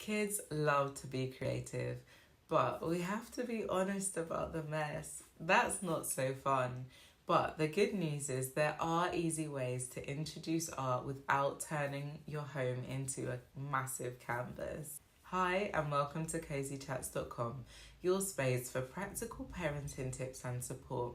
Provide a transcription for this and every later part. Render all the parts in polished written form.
Kids love to be creative, but we have to be honest about the mess. That's not so fun. But the good news is there are easy ways to introduce art without turning your home into a massive canvas. Hi, and welcome to CosyChats.com, your space for practical parenting tips and support.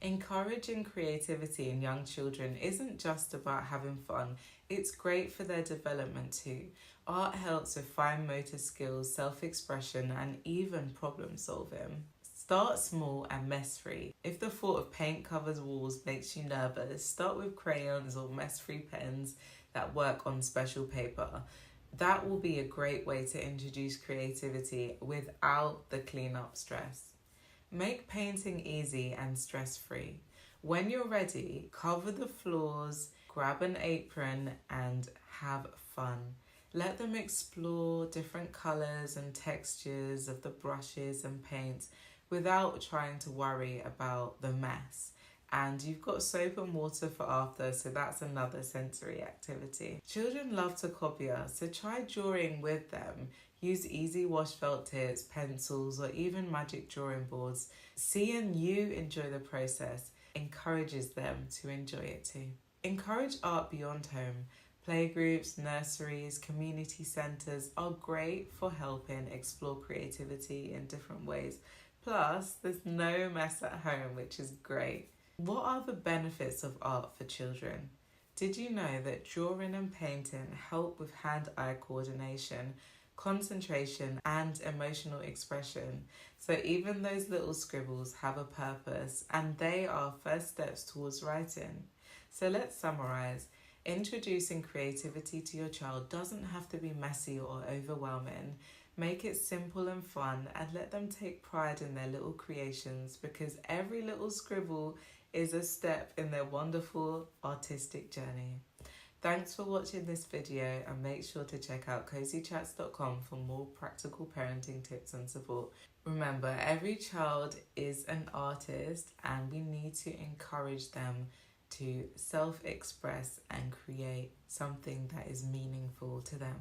Encouraging creativity in young children isn't just about having fun, it's great for their development too. Art helps with fine motor skills, self-expression, and even problem solving. Start small and mess-free. If the thought of paint covers walls makes you nervous, start with crayons or mess-free pens that work on special paper. That will be a great way to introduce creativity without the cleanup stress. Make painting easy and stress-free. When you're ready, cover the floors, grab an apron, and have fun. Let them explore different colours and textures of the brushes and paints without trying to worry about the mess. And you've got soap and water for after, so that's another sensory activity. Children love to copy us, so try drawing with them. Use easy wash felt tips, pencils, or even magic drawing boards. Seeing you enjoy the process encourages them to enjoy it too. Encourage art beyond home. Playgroups, nurseries, community centres are great for helping explore creativity in different ways. Plus, there's no mess at home, which is great. What are the benefits of art for children? Did you know that drawing and painting help with hand-eye coordination, concentration, and emotional expression? So even those little scribbles have a purpose, and they are first steps towards writing. So let's summarize. Introducing creativity to your child doesn't have to be messy or overwhelming. Make it simple and fun, and let them take pride in their little creations, because every little scribble is a step in their wonderful artistic journey. Thanks for watching this video, and make sure to check out CosyChats.com for more practical parenting tips and support. Remember, every child is an artist, and we need to encourage them to self-express and create something that is meaningful to them.